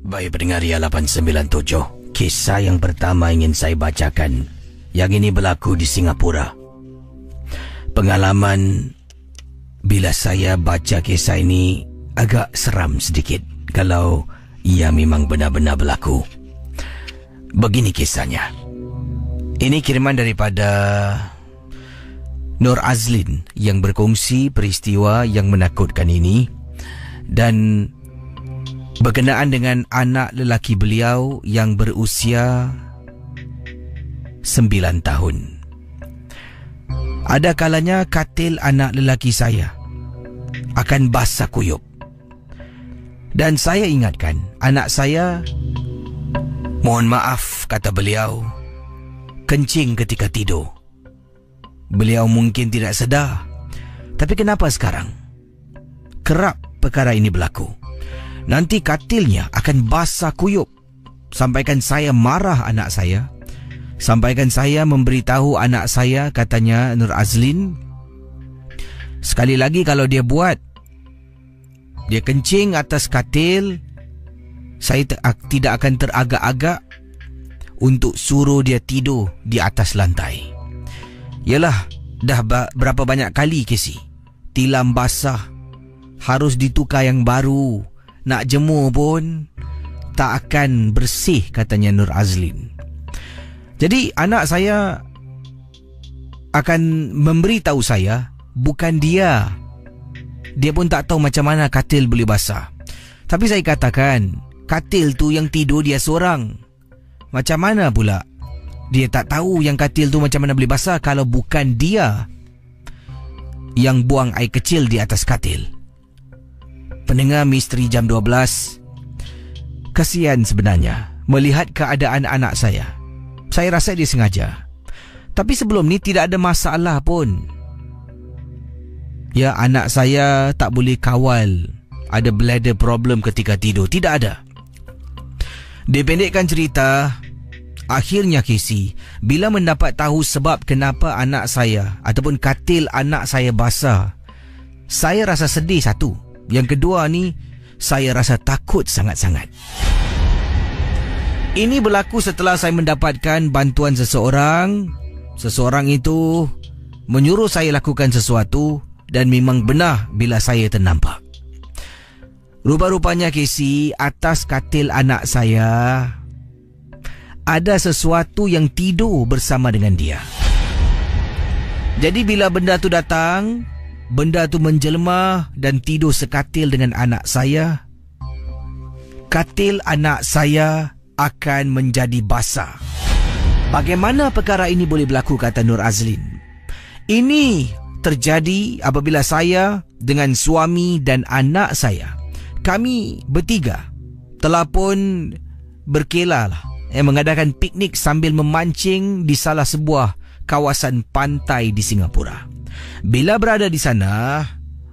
Baik pendengar Ria 897, kisah yang pertama ingin saya bacakan. Yang ini berlaku di Singapura. Pengalaman bila saya baca kisah ini agak seram sedikit kalau ia memang benar-benar berlaku. Begini kisahnya. Ini kiriman daripada Nur Azlin yang berkongsi peristiwa yang menakutkan ini dan berkenaan dengan anak lelaki beliau yang berusia 9 tahun. Ada kalanya katil anak lelaki saya akan basah kuyup. Dan saya ingatkan anak saya, mohon maaf, kata beliau, kencing ketika tidur. Beliau mungkin tidak sedar. Tapi kenapa sekarang kerap perkara ini berlaku? Nanti katilnya akan basah kuyup. Sampaikan saya marah anak saya. Sampaikan saya memberitahu anak saya, katanya Nur Azlin. Sekali lagi kalau dia buat, dia kencing atas katil, saya tidak akan teragak-agak untuk suruh dia tidur di atas lantai. Yalah, dah berapa banyak kali Casey, tilam basah, harus ditukar yang baru. Nak jemur pun tak akan bersih, katanya Nur Azlin. Jadi anak saya akan memberitahu saya, bukan dia. Dia pun tak tahu macam mana katil boleh basah. Tapi saya katakan, katil tu yang tidur dia seorang. Macam mana pula dia tak tahu yang katil tu macam mana boleh basah kalau bukan dia yang buang air kecil di atas katil. Pendengar Misteri Jam 12, kasihan sebenarnya melihat keadaan anak saya. Saya rasa dia sengaja. Tapi sebelum ni tidak ada masalah pun. Ya, anak saya tak boleh kawal ada bladder problem ketika tidur. Tidak ada. Dipendekkan cerita, akhirnya Casey, bila mendapat tahu sebab kenapa anak saya ataupun katil anak saya basah, saya rasa sedih satu. Yang kedua ni, saya rasa takut sangat-sangat. Ini berlaku setelah saya mendapatkan bantuan seseorang. Seseorang itu menyuruh saya lakukan sesuatu dan memang benar bila saya ternampak. Rupa-rupanya Casey, atas katil anak saya ada sesuatu yang tidur bersama dengan dia. Jadi bila benda tu datang, benda tu menjelma dan tidur sekatil dengan anak saya, katil anak saya akan menjadi basah. Bagaimana perkara ini boleh berlaku, kata Nur Azlin? Ini terjadi apabila saya dengan suami dan anak saya, kami bertiga telah pun berkelah mengadakan piknik sambil memancing di salah sebuah kawasan pantai di Singapura. Bila berada di sana,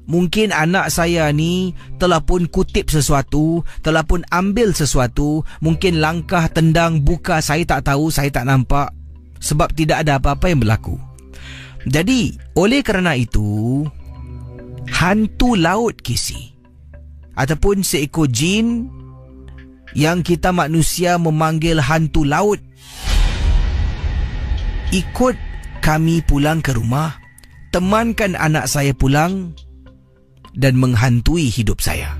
mungkin anak saya ni telah pun kutip sesuatu, telah pun ambil sesuatu, mungkin langkah, tendang, buka, saya tak tahu, saya tak nampak sebab tidak ada apa-apa yang berlaku. Jadi, oleh kerana itu, hantu laut Casey ataupun seekor jin yang kita manusia memanggil hantu laut ikut kami pulang ke rumah, temankan anak saya pulang dan menghantui hidup saya.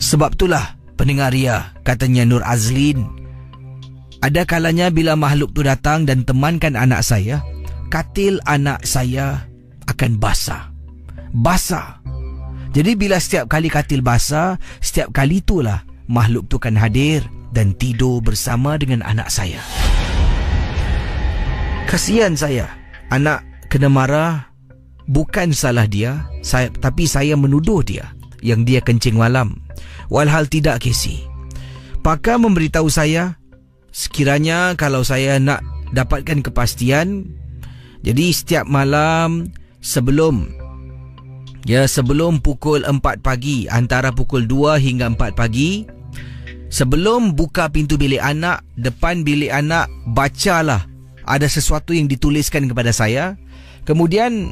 Sebab itulah pendengar Ria, katanya Nur Azlin, ada kalanya bila makhluk tu datang dan temankan anak saya, katil anak saya akan basah. Basah. Jadi bila setiap kali katil basah, setiap kali itulah makhluk tu akan hadir dan tidur bersama dengan anak saya. Kasihan saya. Anak kena marah. Bukan salah dia, tapi saya menuduh dia yang dia kencing malam. Walhal tidak Casey. Pakar memberitahu saya, sekiranya kalau saya nak dapatkan kepastian, jadi setiap malam sebelum pukul 4 pagi, antara pukul 2 hingga 4 pagi, sebelum buka pintu bilik anak, depan bilik anak, bacalah ada sesuatu yang dituliskan kepada saya. Kemudian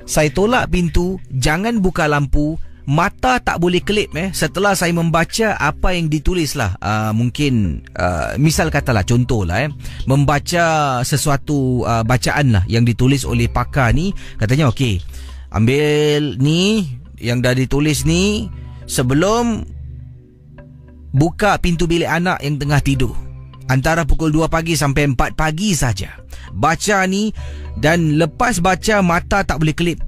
saya tolak pintu, jangan buka lampu, mata tak boleh kelip setelah saya membaca apa yang ditulis lah. Mungkin misal katalah, contohlah membaca sesuatu bacaan lah yang ditulis oleh pakar ni. Katanya okey, ambil ni yang dah ditulis ni sebelum buka pintu bilik anak yang tengah tidur, antara pukul 2 pagi sampai 4 pagi saja. Baca ni, dan lepas baca mata tak boleh kelip.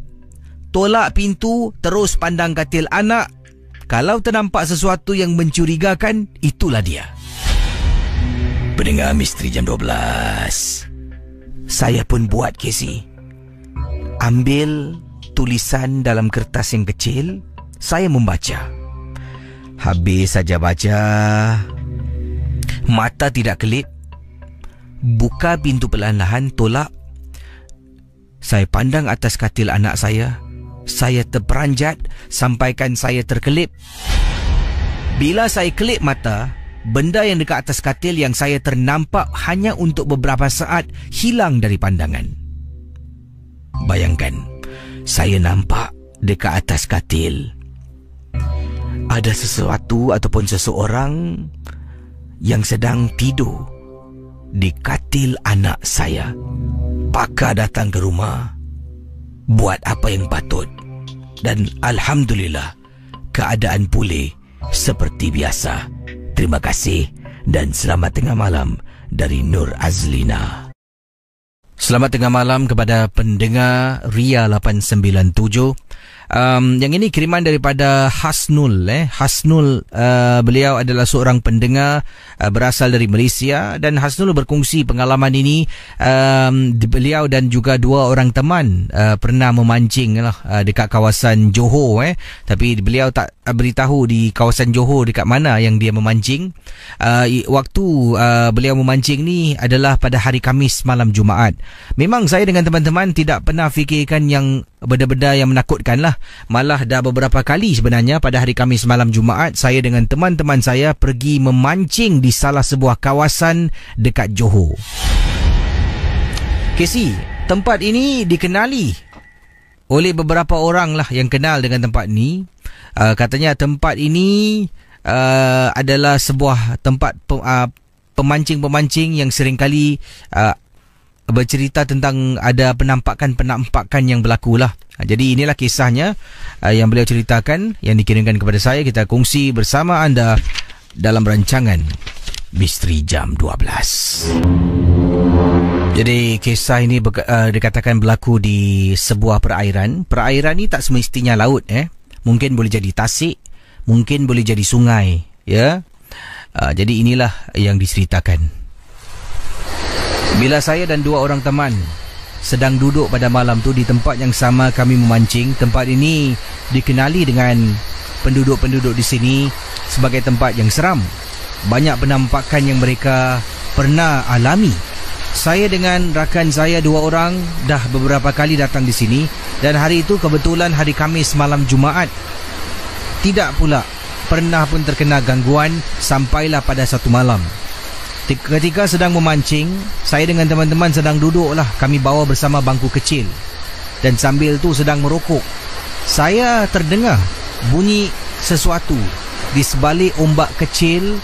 Tolak pintu, terus pandang katil anak. Kalau ternampak sesuatu yang mencurigakan, itulah dia. Pendengar Misteri Jam 12. Saya pun buat, Casey. Ambil tulisan dalam kertas yang kecil, saya membaca. Habis saja baca, mata tidak kelip. Buka pintu perlahan-lahan, tolak. Saya pandang atas katil anak saya. Saya terperanjat sampaikan saya terkelip. Bila saya kelip mata, benda yang dekat atas katil yang saya ternampak hanya untuk beberapa saat hilang dari pandangan. Bayangkan, saya nampak dekat atas katil ada sesuatu ataupun seseorang yang sedang tidur di katil anak saya. Pakar datang ke rumah, buat apa yang patut, dan alhamdulillah keadaan pulih seperti biasa. Terima kasih dan selamat tengah malam dari Nur Azlina. Selamat tengah malam kepada pendengar Ria 897. Yang ini kiriman daripada Hasnul. Hasnul, beliau adalah seorang pendengar berasal dari Malaysia, dan Hasnul berkongsi pengalaman ini. Beliau dan juga 2 orang teman pernah memancing dekat kawasan Johor. Tapi beliau tak beritahu di kawasan Johor dekat mana yang dia memancing. Waktu beliau memancing ni adalah pada hari Khamis malam Jumaat. Memang saya dengan teman-teman tidak pernah fikirkan yang benda-benda yang menakutkan lah. Malah dah beberapa kali sebenarnya pada hari Khamis malam Jumaat, saya dengan teman-teman saya pergi memancing di salah sebuah kawasan dekat Johor. Casey, tempat ini dikenali oleh beberapa orang lah yang kenal dengan tempat ni. Katanya tempat ini adalah sebuah tempat pemancing-pemancing yang seringkali bercerita tentang ada penampakan-penampakan yang berlaku lah. Jadi inilah kisahnya yang beliau ceritakan, yang dikirimkan kepada saya. Kita kongsi bersama anda dalam rancangan Misteri Jam 12. Jadi kisah ini dikatakan berlaku di sebuah perairan. Perairan ni tak semestinya laut. Mungkin boleh jadi tasik, mungkin boleh jadi sungai. Ya. Jadi inilah yang diceritakan. Bila saya dan 2 orang teman sedang duduk pada malam tu di tempat yang sama kami memancing, tempat ini dikenali dengan penduduk-penduduk di sini sebagai tempat yang seram. Banyak penampakan yang mereka pernah alami. Saya dengan rakan saya 2 orang dah beberapa kali datang di sini, dan hari itu kebetulan hari Khamis malam Jumaat. Tidak pula pernah pun terkena gangguan sampailah pada satu malam. Ketika sedang memancing, saya dengan teman-teman sedang duduklah. Kami bawa bersama bangku kecil, dan sambil tu sedang merokok. Saya terdengar bunyi sesuatu di sebalik ombak kecil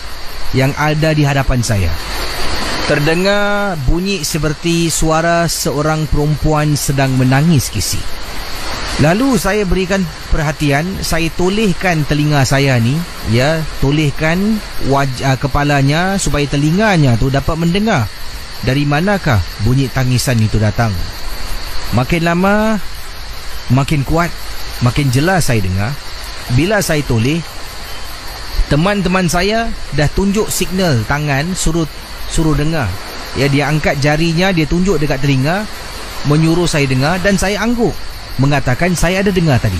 yang ada di hadapan saya. Terdengar bunyi seperti suara seorang perempuan sedang menangis, Kisi. Lalu saya berikan perhatian, saya tolehkan telinga saya ni, ya, tolehkan kepalanya supaya telinganya tu dapat mendengar dari manakah bunyi tangisan itu datang. Makin lama, makin kuat, makin jelas saya dengar. Bila saya toleh, teman-teman saya dah tunjuk signal tangan suruh dengar. Ya, dia angkat jarinya, dia tunjuk dekat telinga, menyuruh saya dengar, dan saya angguk mengatakan saya ada dengar tadi.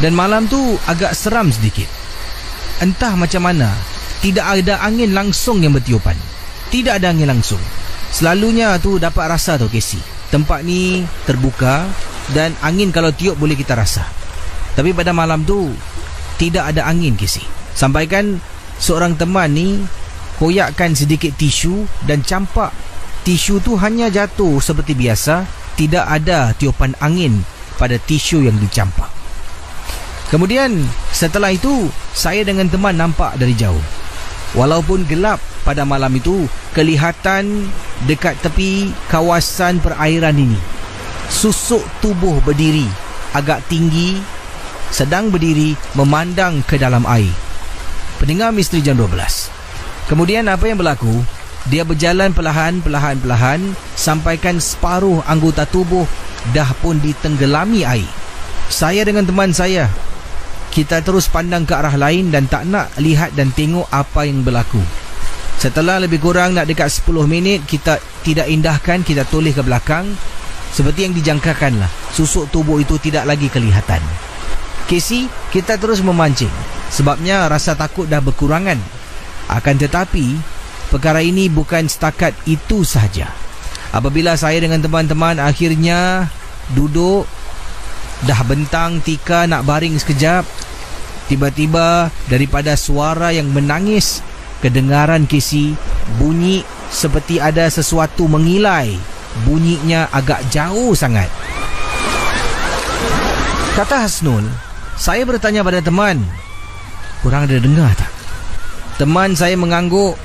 Dan malam tu agak seram sedikit. Entah macam mana, tidak ada angin langsung yang bertiupan. Tidak ada angin langsung. Selalunya tu dapat rasa tu, Casey. Tempat ni terbuka dan angin kalau tiup boleh kita rasa. Tapi pada malam tu tidak ada angin, Casey. Sampaikan seorang teman ni koyakkan sedikit tisu dan campak tisu tu hanya jatuh seperti biasa. Tidak ada tiupan angin pada tisu yang dicampak. Kemudian setelah itu saya dengan teman nampak dari jauh. Walaupun gelap pada malam itu, kelihatan dekat tepi kawasan perairan ini susuk tubuh berdiri agak tinggi, sedang berdiri memandang ke dalam air. Pendengar Misteri Jam 12. Kemudian apa yang berlaku? Dia berjalan perlahan sampaikan separuh anggota tubuh dah pun ditenggelami air. Saya dengan teman saya, kita terus pandang ke arah lain dan tak nak lihat dan tengok apa yang berlaku. Setelah lebih kurang nak dekat 10 minit, kita tidak indahkan, kita toleh ke belakang. Seperti yang dijangkakan lah, susuk tubuh itu tidak lagi kelihatan. Casey, kita terus memancing. Sebabnya rasa takut dah berkurangan. Akan tetapi, perkara ini bukan setakat itu sahaja. Apabila saya dengan teman-teman akhirnya duduk, dah bentang tika nak baring sekejap, tiba-tiba daripada suara yang menangis, kedengaran Casey, bunyi seperti ada sesuatu mengilai. Bunyinya agak jauh sangat. Kata Hasnul, saya bertanya pada teman, korang ada dengar tak? Teman saya mengangguk,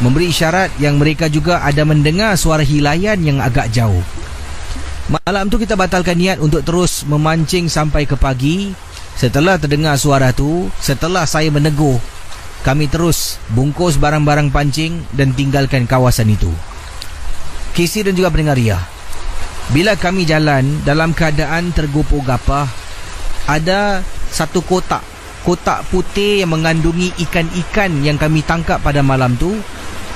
memberi isyarat yang mereka juga ada mendengar suara hilayan yang agak jauh. Malam tu kita batalkan niat untuk terus memancing sampai ke pagi. Setelah terdengar suara tu, setelah saya menegur, kami terus bungkus barang-barang pancing dan tinggalkan kawasan itu. Casey dan juga pendengar Ria, bila kami jalan dalam keadaan tergopoh gapah, ada satu kotak putih yang mengandungi ikan-ikan yang kami tangkap pada malam tu.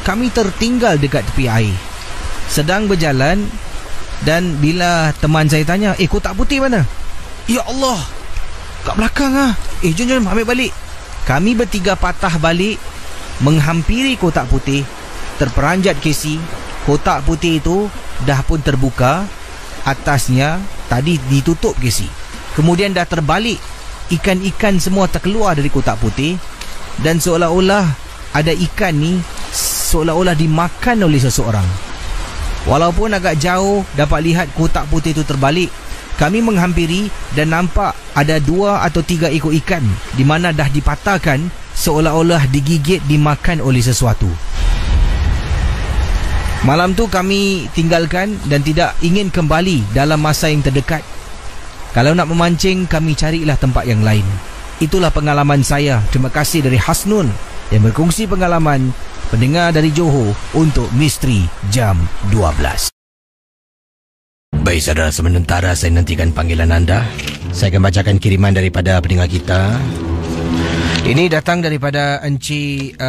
Kami tertinggal dekat tepi air, sedang berjalan, dan bila teman saya tanya, kotak putih mana? Ya Allah, kat belakang ah. Jom ambil balik. Kami bertiga patah balik, menghampiri kotak putih. Terperanjat Casey, kotak putih itu dah pun terbuka. Atasnya tadi ditutup Casey, kemudian dah terbalik. Ikan-ikan semua terkeluar dari kotak putih, dan seolah-olah ada ikan ni seolah-olah dimakan oleh seseorang. Walaupun agak jauh dapat lihat kotak putih itu terbalik, kami menghampiri dan nampak ada 2 atau 3 ekor ikan di mana dah dipatahkan, seolah-olah digigit, dimakan oleh sesuatu. Malam tu kami tinggalkan dan tidak ingin kembali dalam masa yang terdekat. Kalau nak memancing, kami carilah tempat yang lain. Itulah pengalaman saya. Terima kasih dari Hasnul yang berkongsi pengalaman, pendengar dari Johor untuk Misteri Jam 12. Baik saudara, sementara saya nantikan panggilan anda, saya akan bacakan kiriman daripada pendengar kita. Ini datang daripada Encik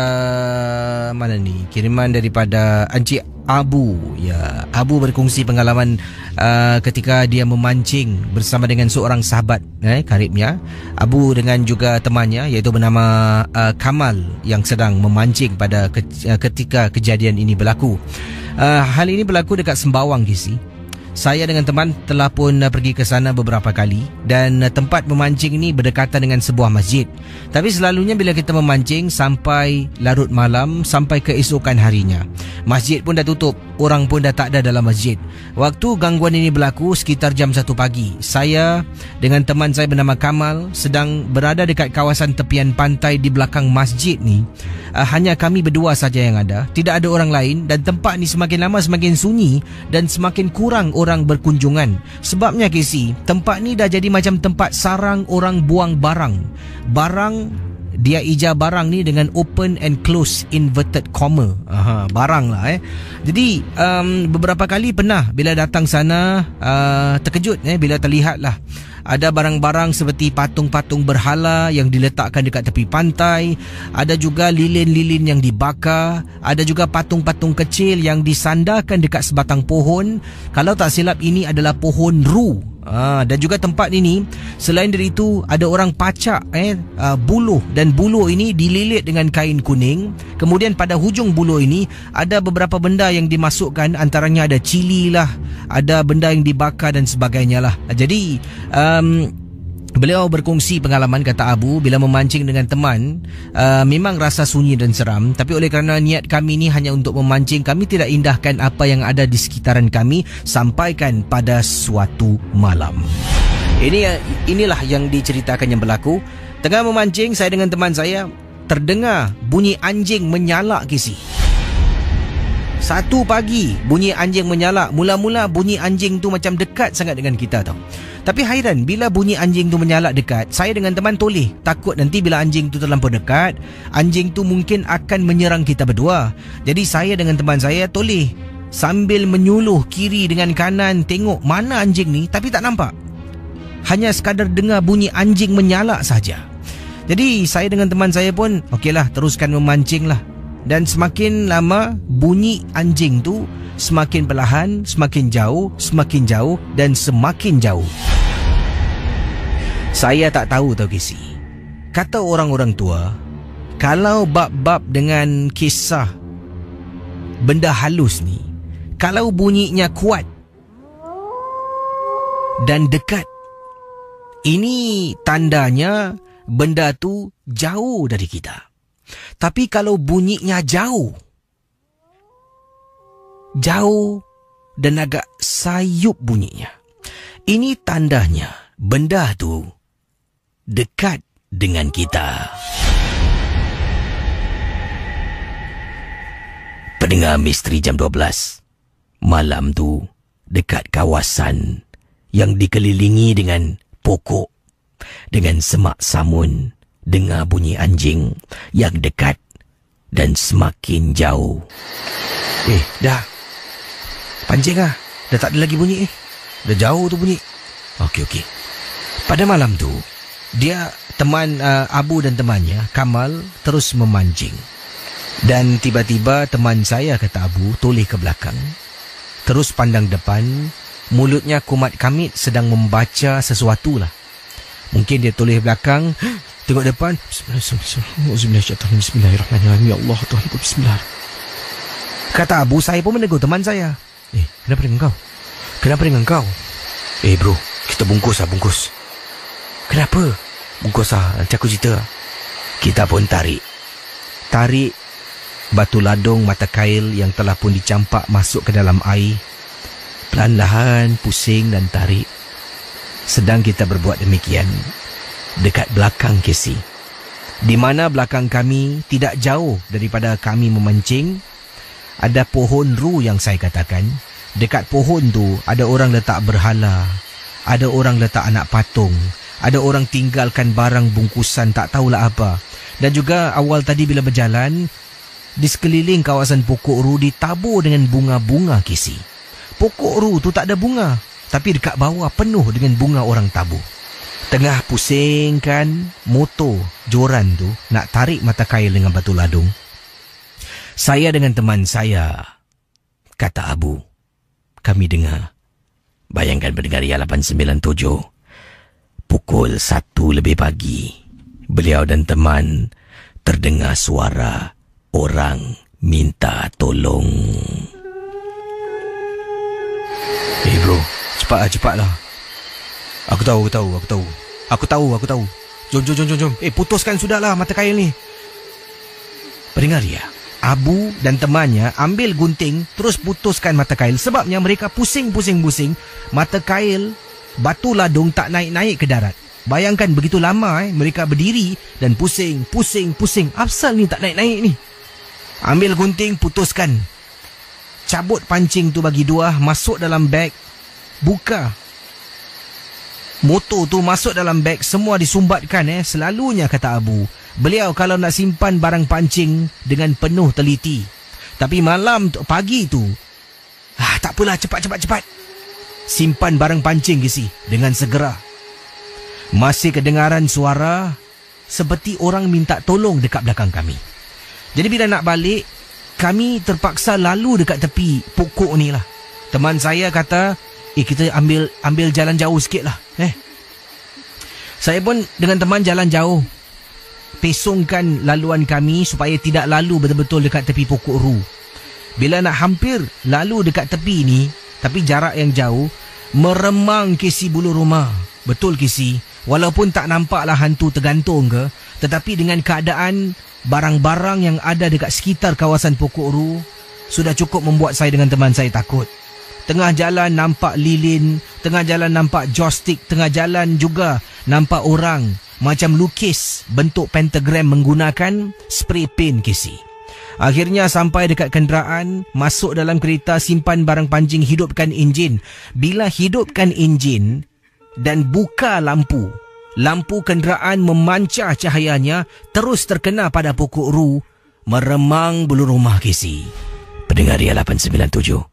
mana ni? Kiriman daripada Encik Abu. Ya, Abu berkongsi pengalaman ketika dia memancing bersama dengan seorang sahabat karibnya. Abu dengan juga temannya iaitu bernama Kamal yang sedang memancing pada ketika kejadian ini berlaku. Hal ini berlaku dekat Sembawang, Kisi. Saya dengan teman telah pun pergi ke sana beberapa kali, dan tempat memancing ini berdekatan dengan sebuah masjid. Tapi selalunya bila kita memancing sampai larut malam, sampai keesokan harinya, masjid pun dah tutup, orang pun dah tak ada dalam masjid. Waktu gangguan ini berlaku sekitar jam 1 pagi, saya dengan teman saya bernama Kamal sedang berada dekat kawasan tepian pantai di belakang masjid ni. Hanya kami berdua saja yang ada, tidak ada orang lain, dan tempat ni semakin lama semakin sunyi dan semakin kurang orang berkunjungan. Sebabnya Casey, tempat ni dah jadi macam tempat sarang orang buang barang. Dia ija barang ni dengan open and close inverted comma. Barang lah Jadi beberapa kali pernah bila datang sana terkejut bila terlihat lah ada barang-barang seperti patung-patung berhala yang diletakkan dekat tepi pantai. Ada juga lilin-lilin yang dibakar. Ada juga patung-patung kecil yang disandarkan dekat sebatang pohon. Kalau tak silap ini adalah pohon ru. Dan juga tempat ini, selain dari itu, ada orang pacak buluh, dan buluh ini dililit dengan kain kuning. Kemudian pada hujung buluh ini ada beberapa benda yang dimasukkan, antaranya ada cili lah, ada benda yang dibakar dan sebagainya lah. Jadi beliau berkongsi pengalaman, kata Abu, bila memancing dengan teman, memang rasa sunyi dan seram. Tapi oleh kerana niat kami ni hanya untuk memancing, kami tidak indahkan apa yang ada di sekitaran kami sampaikan pada suatu malam. Inilah yang diceritakan yang berlaku. Tengah memancing, saya dengan teman saya terdengar bunyi anjing menyalak, Casey. 1 pagi bunyi anjing menyalak. Mula-mula bunyi anjing tu macam dekat sangat dengan kita tau. Tapi hairan, bila bunyi anjing tu menyalak dekat, saya dengan teman toleh. Takut nanti bila anjing tu terlampau dekat, anjing tu mungkin akan menyerang kita berdua. Jadi saya dengan teman saya toleh, sambil menyuluh kiri dengan kanan, tengok mana anjing ni, tapi tak nampak. Hanya sekadar dengar bunyi anjing menyalak saja. Jadi saya dengan teman saya pun okeylah, teruskan memancing lah. Dan semakin lama bunyi anjing tu semakin perlahan, semakin jauh dan semakin jauh. Saya tak tahu tau, Casey. Kata orang-orang tua, kalau bab-bab dengan kisah benda halus ni, kalau bunyinya kuat dan dekat, ini tandanya benda tu jauh dari kita. Tapi kalau bunyinya jauh dan agak sayup bunyinya, ini tandanya benda tu dekat dengan kita. Pendengar Misteri Jam 12, malam tu dekat kawasan yang dikelilingi dengan pokok, dengan semak samun, dengar bunyi anjing yang dekat dan semakin jauh. Dah pancing lah, dah tak ada lagi bunyi. Dah jauh tu bunyi. Okey. Pada malam tu, dia teman Abu dan temannya Kamal terus memancing. Dan tiba-tiba teman saya, kata Abu, toleh ke belakang, terus pandang depan. Mulutnya kumat kamit sedang membaca sesuatu lah. Mungkin dia toleh belakang, tengok depan. Bismillahirrahmanirrahim. Ya Allah, Tuhanku, bismillah. Kata Abu, saya pun menegur teman saya. Kenapa dengan kau? Bro, kita bungkus. Kenapa? Bungkus nanti aku cerita. Kita pun tarik batu ladung mata kail yang telah pun dicampak masuk ke dalam air. Perlahan-lahan pusing dan tarik. Sedang kita berbuat demikian, dekat belakang Casey, di mana belakang kami tidak jauh daripada kami memancing, ada pohon ru yang saya katakan. Dekat pohon tu ada orang letak berhala, ada orang letak anak patung, ada orang tinggalkan barang bungkusan tak tahulah apa. Dan juga awal tadi bila berjalan, di sekeliling kawasan pokok ru ditabur dengan bunga-bunga, Casey. Pokok ru tu tak ada bunga, tapi dekat bawah penuh dengan bunga orang tabur. Tengah pusingkan motor joran tu nak tarik mata kail dengan batu ladung, saya dengan teman saya, kata Abu, kami dengar. Bayangkan pendengar Ria 897, pukul 1 lebih pagi, beliau dan teman terdengar suara orang minta tolong. Bro, cepatlah. Aku tahu. Jom. Putuskan sudahlah mata kail ni. Pendengar ya, Abu dan temannya ambil gunting terus putuskan mata kail. Sebabnya mereka pusing. Mata kail batu ladung tak naik-naik ke darat. Bayangkan begitu lama mereka berdiri dan pusing. Apasal ni tak naik-naik ni? Ambil gunting, putuskan. Cabut pancing tu bagi dua, masuk dalam beg, buka. Motor tu masuk dalam beg, semua disumbatkan selalunya, kata Abu. Beliau kalau nak simpan barang pancing dengan penuh teliti. Tapi pagi tu, tak apalah, cepat. Simpan barang pancing Casey dengan segera. Masih kedengaran suara seperti orang minta tolong dekat belakang kami. Jadi bila nak balik, kami terpaksa lalu dekat tepi pokok ni lah. Teman saya kata, kita ambil jalan jauh sikit lah. Saya pun dengan teman jalan jauh. Pesongkan laluan kami supaya tidak lalu betul-betul dekat tepi pokok ru. Bila nak hampir lalu dekat tepi ni, tapi jarak yang jauh, meremang Casey bulu rumah. Betul Casey, walaupun tak nampaklah hantu tergantung ke, tetapi dengan keadaan barang-barang yang ada dekat sekitar kawasan pokok ru, sudah cukup membuat saya dengan teman saya takut. Tengah jalan nampak lilin, tengah jalan nampak joystick, tengah jalan juga nampak orang macam lukis bentuk pentagram menggunakan spray paint, Casey. Akhirnya sampai dekat kenderaan, masuk dalam kereta, simpan barang pancing, hidupkan enjin. Bila hidupkan enjin dan buka lampu, lampu kenderaan memancar cahayanya, terus terkena pada pokok ru, meremang bulu rumah, Casey. Pendengar Ria 897.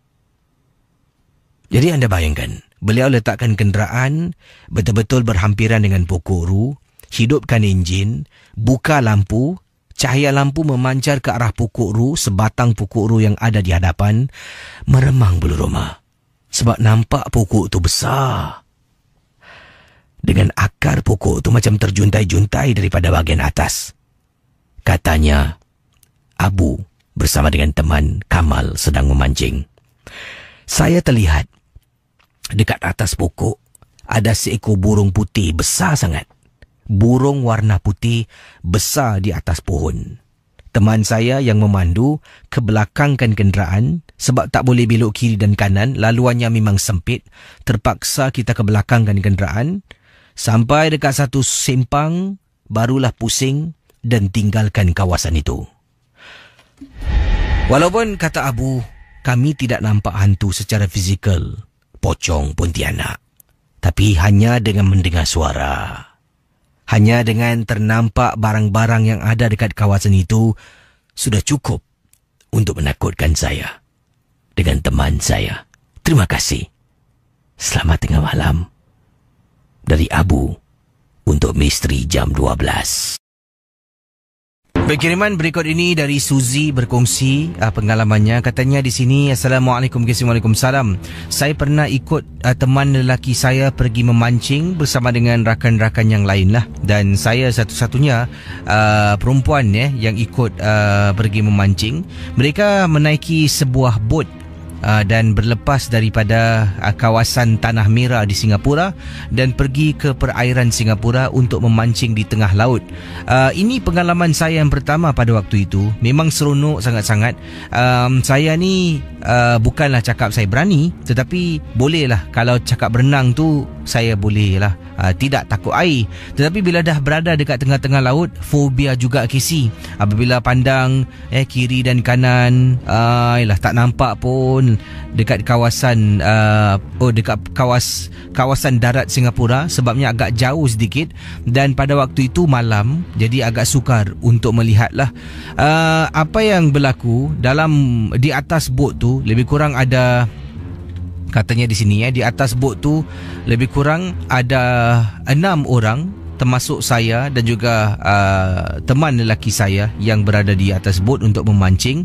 Jadi anda bayangkan, beliau letakkan kenderaan betul-betul berhampiran dengan pokok ru, hidupkan enjin, buka lampu, cahaya lampu memancar ke arah pokok ru, sebatang pokok ru yang ada di hadapan, meremang bulu rumah. Sebab nampak pokok tu besar. Dengan akar pokok tu macam terjuntai-juntai daripada bahagian atas. Katanya, Abu bersama dengan teman Kamal sedang memancing. Saya terlihat dekat atas pokok ada seekor burung putih besar sangat. Burung warna putih besar di atas pohon. Teman saya yang memandu kebelakangkan kenderaan sebab tak boleh belok kiri dan kanan, laluannya memang sempit. Terpaksa kita kebelakangkan kenderaan. Sampai dekat satu sempang, barulah pusing dan tinggalkan kawasan itu. Walaupun kata Abu, kami tidak nampak hantu secara fizikal, pocong Pontianak. Tapi hanya dengan mendengar suara, hanya dengan ternampak barang-barang yang ada dekat kawasan itu, sudah cukup untuk menakutkan saya dengan teman saya. Terima kasih. Selamat tengah malam. Dari Abu untuk Misteri Jam 12. Kiriman berikut ini dari Suzy berkongsi pengalamannya. Katanya di sini, Assalamualaikum, Waalaikumsalam. Saya pernah ikut teman lelaki saya pergi memancing bersama dengan rakan-rakan yang lain lah. Dan saya satu-satunya perempuan yang ikut pergi memancing. Mereka menaiki sebuah bot dan berlepas daripada kawasan Tanah Merah di Singapura dan pergi ke perairan Singapura untuk memancing di tengah laut. Ini pengalaman saya yang pertama pada waktu itu. Memang seronok sangat-sangat. Saya ni bukanlah cakap saya berani, tetapi bolehlah kalau cakap berenang tu saya bolehlah. Tidak takut air. Tetapi bila dah berada dekat tengah-tengah laut, fobia juga, Casey. Apabila pandang kiri dan kanan, tak nampak pun dekat kawasan dekat kawasan darat Singapura, sebabnya agak jauh sedikit dan pada waktu itu malam, jadi agak sukar untuk melihatlah apa yang berlaku di atas bot tu. Lebih kurang ada, katanya di sini di atas bot tu lebih kurang ada 6 orang, termasuk saya dan juga teman lelaki saya yang berada di atas bot untuk memancing.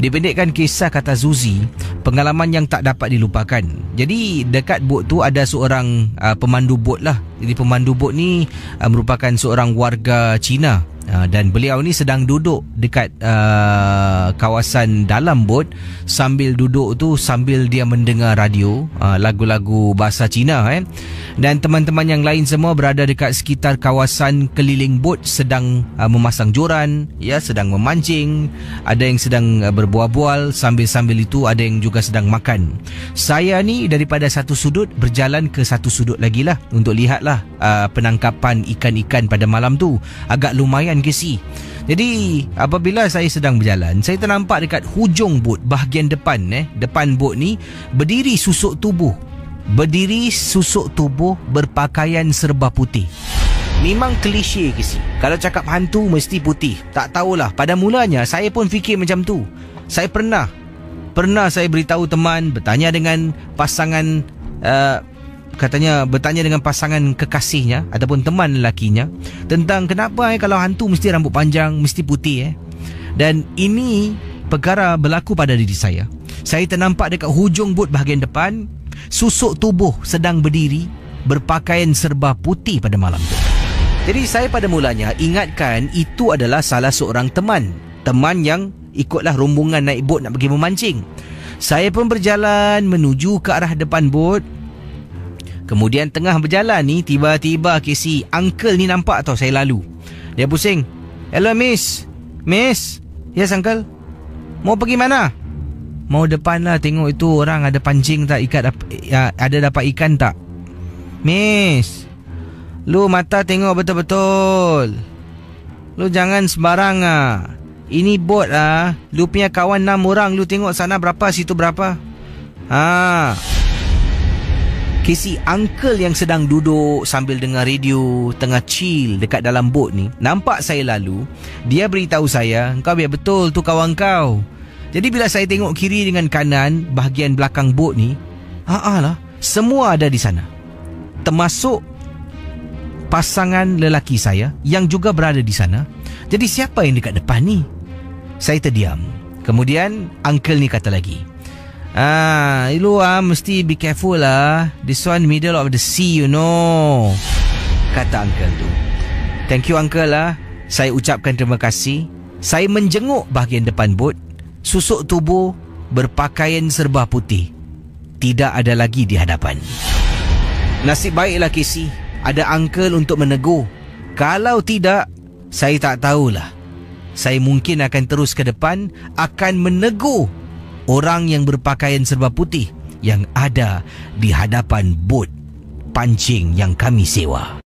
Dipendekkan kisah, kata Zuzi, pengalaman yang tak dapat dilupakan. Jadi dekat bot tu ada seorang pemandu bot lah. Jadi pemandu bot ni merupakan seorang warga Cina. Dan beliau ni sedang duduk dekat kawasan dalam bot. Sambil duduk tu, sambil dia mendengar radio, lagu-lagu bahasa Cina. Dan teman-teman yang lain semua berada dekat sekitar kawasan keliling bot, sedang memasang joran, sedang memancing. Ada yang sedang berbual-bual, sambil-sambil itu ada yang juga sedang makan. Saya ni daripada satu sudut berjalan ke satu sudut lagi lah untuk lihatlah penangkapan ikan-ikan pada malam tu. Agak lumayan, Casey. Jadi apabila saya sedang berjalan, saya ternampak dekat hujung bot, bahagian depan depan bot ni, berdiri susuk tubuh berpakaian serba putih. Memang klise, Casey. Kalau cakap hantu mesti putih. Tak tahulah, pada mulanya saya pun fikir macam tu. Saya pernah saya beritahu teman, bertanya dengan pasangan, katanya bertanya dengan pasangan kekasihnya ataupun teman lelakinya tentang kenapa kalau hantu mesti rambut panjang, mesti putih. Dan ini perkara berlaku pada diri saya. Saya ternampak dekat hujung bot bahagian depan, susuk tubuh sedang berdiri berpakaian serba putih pada malam tu. Jadi saya pada mulanya ingatkan itu adalah salah seorang teman yang ikutlah rombongan naik bot nak pergi memancing. Saya pun berjalan menuju ke arah depan bot. Kemudian tengah berjalan ni, tiba-tiba, Casey, uncle ni nampak tau saya lalu. Dia pusing. Hello, miss. Yes, uncle. Mau pergi mana? Mau depan lah, tengok itu orang ada pancing tak, ada dapat ikan tak. Miss, lu mata tengok betul-betul. Lu jangan sembarang ah. Ini bot ah. Lu punya kawan 6 orang, lu tengok sana berapa, situ berapa. Casey, uncle yang sedang duduk sambil dengar radio, tengah chill dekat dalam bot ni, nampak saya lalu. Dia beritahu saya, kau biar betul tu kawan kau. Jadi bila saya tengok kiri dengan kanan bahagian belakang bot ni, lah, semua ada di sana, termasuk pasangan lelaki saya yang juga berada di sana. Jadi siapa yang dekat depan ni? Saya terdiam. Kemudian uncle ni kata lagi, lu mesti be careful lah. This one middle of the sea, you know, kata uncle tu. Thank you uncle lah. Saya ucapkan terima kasih. Saya menjenguk bahagian depan bot. Susuk tubuh berpakaian serba putih tidak ada lagi di hadapan. Nasib baiklah Casey, ada uncle untuk menegur. Kalau tidak, saya tak tahulah. Saya mungkin akan terus ke depan, akan menegur orang yang berpakaian serba putih yang ada di hadapan bot pancing yang kami sewa.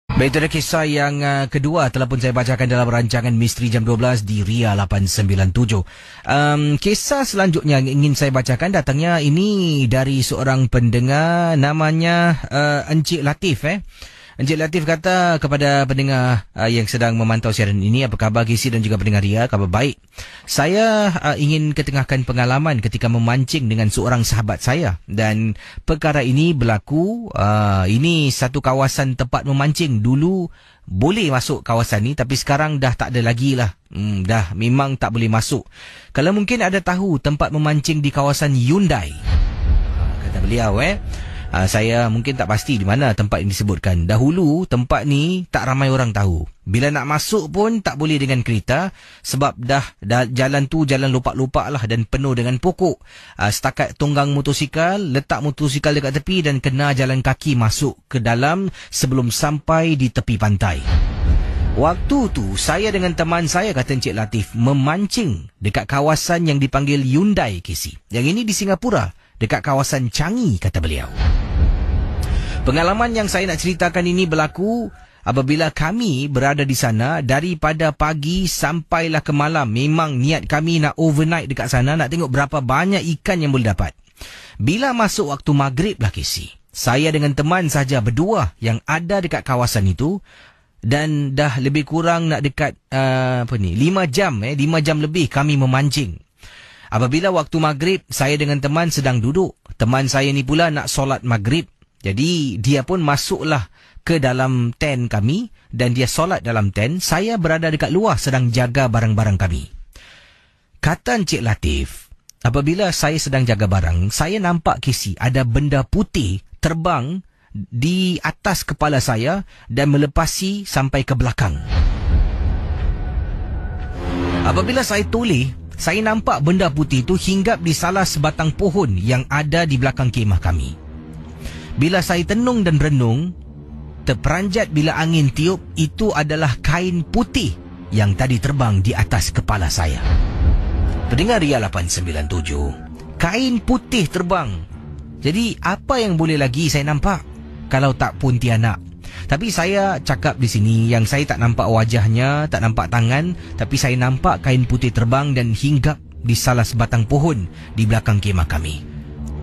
Baik, itu adalah kisah yang kedua telah pun saya bacakan dalam rancangan Misteri Jam 12 di Ria 897. Kisah selanjutnya yang ingin saya bacakan datangnya ini dari seorang pendengar, namanya Encik Latif. Encik Latif kata kepada pendengar yang sedang memantau siaran ini, apa khabar Casey dan juga pendengar Ria? Khabar baik. Saya ingin ketengahkan pengalaman ketika memancing dengan seorang sahabat saya, dan perkara ini berlaku, ini satu kawasan tempat memancing. Dulu boleh masuk kawasan ni, tapi sekarang dah tak ada lagi lah. Dah memang tak boleh masuk. Kalau mungkin ada tahu tempat memancing di kawasan Hyundai, kata beliau saya mungkin tak pasti di mana tempat yang disebutkan. Dahulu tempat ni tak ramai orang tahu. Bila nak masuk pun tak boleh dengan kereta, sebab dah jalan tu jalan lopak-lopak lah dan penuh dengan pokok. Setakat tunggang motosikal, letak motosikal dekat tepi dan kena jalan kaki masuk ke dalam sebelum sampai di tepi pantai. Waktu tu saya dengan teman saya, kata Encik Latif, memancing dekat kawasan yang dipanggil Hyundai, Casey. Yang ini di Singapura, dekat kawasan Changi, kata beliau. Pengalaman yang saya nak ceritakan ini berlaku apabila kami berada di sana daripada pagi sampailah ke malam. Memang niat kami nak overnight dekat sana, nak tengok berapa banyak ikan yang boleh dapat. Bila masuk waktu maghrib lah Casey, saya dengan teman saja berdua yang ada dekat kawasan itu, dan dah lebih kurang nak dekat 5 jam 5 jam lebih kami memancing. Apabila waktu maghrib, saya dengan teman sedang duduk. Teman saya ni pula nak solat maghrib. Jadi dia pun masuklah ke dalam tent kami dan dia solat dalam tent. Saya berada dekat luar sedang jaga barang-barang kami. Kata Encik Latif, apabila saya sedang jaga barang, saya nampak Casey ada benda putih terbang di atas kepala saya dan melepasi sampai ke belakang. Apabila saya toleh, saya nampak benda putih itu hinggap di salah sebatang pohon yang ada di belakang kemah kami. Bila saya tenung dan renung, terperanjat bila angin tiup, itu adalah kain putih yang tadi terbang di atas kepala saya. Pendengar Ria 897, kain putih terbang. Jadi apa yang boleh lagi saya nampak kalau tak Pontianak? Tapi saya cakap di sini yang saya tak nampak wajahnya, tak nampak tangan, tapi saya nampak kain putih terbang dan hinggap di salah sebatang pohon di belakang kemah kami.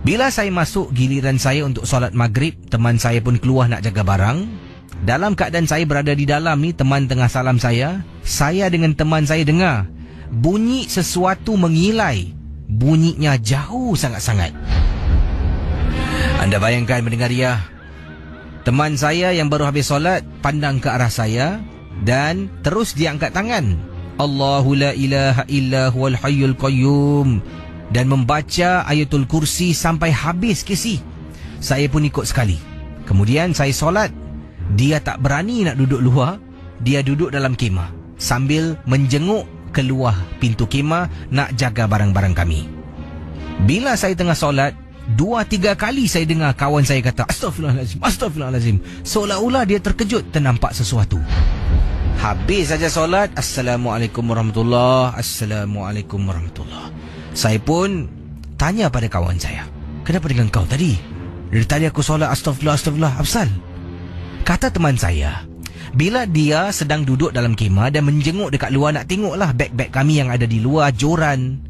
Bila saya masuk giliran saya untuk solat maghrib, teman saya pun keluar nak jaga barang. Dalam keadaan saya berada di dalam ni, teman tengah salam saya dengan teman saya dengar bunyi sesuatu mengilai. Bunyinya jauh sangat-sangat. Anda bayangkan mendengar Ria, teman saya yang baru habis solat pandang ke arah saya dan terus dia angkat tangan, Allahu la ilaha illa huwal hayyul qayyum, dan membaca ayatul kursi sampai habis Casey. Saya pun ikut sekali. Kemudian saya solat. Dia tak berani nak duduk luar, dia duduk dalam kemah sambil menjenguk keluar pintu kemah nak jaga barang-barang kami. Bila saya tengah solat, 2-3 kali saya dengar kawan saya kata Astaghfirullahalazim, Astaghfirullahalazim, seolah-olah dia terkejut ternampak sesuatu. Habis saja solat, Assalamualaikum warahmatullahi, Assalamualaikum warahmatullahi. Saya pun tanya pada kawan saya, kenapa dengan kau tadi? Dari tadi aku solat astagfirullah, Afsal. Kata teman saya, bila dia sedang duduk dalam kemah dan menjenguk dekat luar, nak tengoklah beg-beg kami yang ada di luar joran.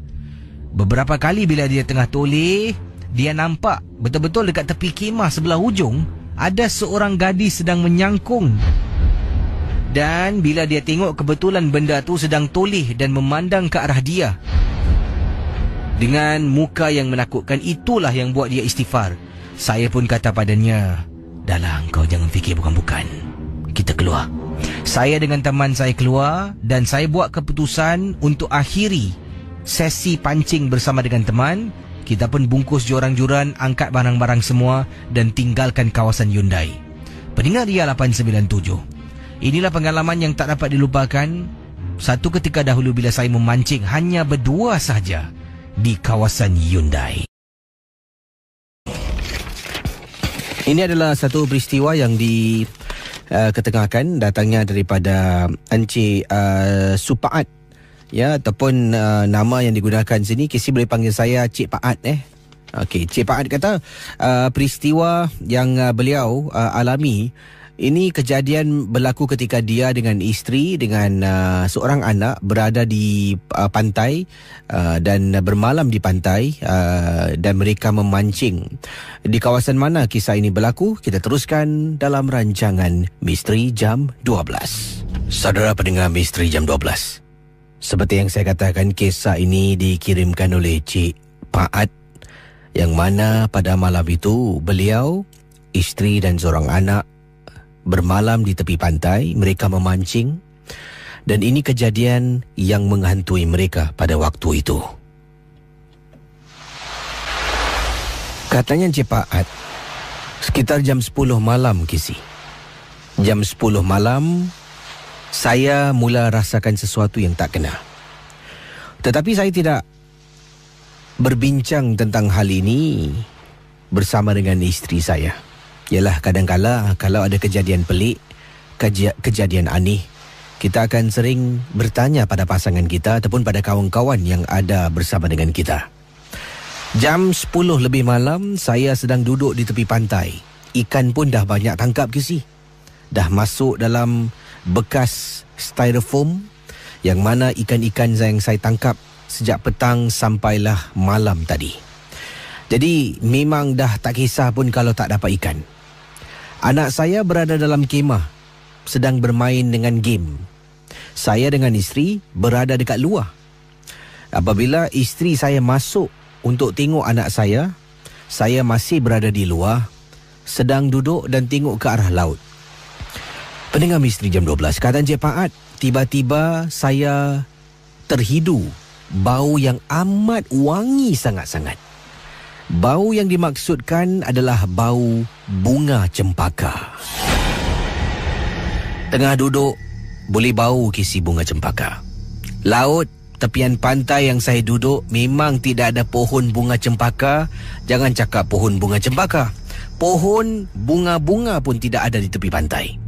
Beberapa kali bila dia tengah toleh, dia nampak betul-betul dekat tepi kemah sebelah hujung ada seorang gadis sedang menyangkung. Dan bila dia tengok kebetulan benda tu sedang toleh dan memandang ke arah dia dengan muka yang menakutkan, itulah yang buat dia istighfar. Saya pun kata padanya, "Dahlah, kau jangan fikir bukan-bukan. Kita keluar." Saya dengan teman saya keluar dan saya buat keputusan untuk akhiri sesi pancing bersama dengan teman. Kita pun bungkus joran-joran, angkat barang-barang semua dan tinggalkan kawasan Hyundai. Pendengar Ria 897, inilah pengalaman yang tak dapat dilupakan. Satu ketika dahulu bila saya memancing hanya berdua sahaja di kawasan Hyundai. Ini adalah satu peristiwa yang diketengahkan, datangnya daripada Encik Supaat, ya, ataupun nama yang digunakan sini. Kisi boleh panggil saya Cik Paat. Okey, Cik Paat kata peristiwa yang beliau alami ini kejadian berlaku ketika dia dengan isteri dengan seorang anak berada di pantai dan bermalam di pantai dan mereka memancing. Di kawasan mana kisah ini berlaku? Kita teruskan dalam rancangan Misteri Jam 12. Saudara pendengar Misteri Jam 12, seperti yang saya katakan, kisah ini dikirimkan oleh Cik Paat, yang mana pada malam itu beliau, isteri dan seorang anak bermalam di tepi pantai. Mereka memancing dan ini kejadian yang menghantui mereka pada waktu itu. Katanya Encik Paat, sekitar jam 10 malam Kisi. Jam 10 malam saya mula rasakan sesuatu yang tak kena. Tetapi saya tidak berbincang tentang hal ini bersama dengan isteri saya. Yalah, kadang-kala kalau ada kejadian pelik, kejadian aneh, kita akan sering bertanya pada pasangan kita ataupun pada kawan-kawan yang ada bersama dengan kita. Jam 10 lebih malam, saya sedang duduk di tepi pantai. Ikan pun dah banyak tangkap Kisi. Dah masuk dalam bekas styrofoam, yang mana ikan-ikan yang saya tangkap sejak petang sampailah malam tadi. Jadi memang dah tak kisah pun kalau tak dapat ikan. Anak saya berada dalam kemah sedang bermain dengan game. Saya dengan isteri berada dekat luar. Apabila isteri saya masuk untuk tengok anak saya masih berada di luar sedang duduk dan tengok ke arah laut. Pendengar Misteri Jam 12, kata Encik Paat, tiba-tiba saya terhidu bau yang amat wangi sangat-sangat. Bau yang dimaksudkan adalah bau bunga cempaka. Tengah duduk, boleh bau Kisi bunga cempaka. Laut, tepian pantai yang saya duduk memang tidak ada pohon bunga cempaka. Jangan cakap pohon bunga cempaka, pohon bunga-bunga pun tidak ada di tepi pantai.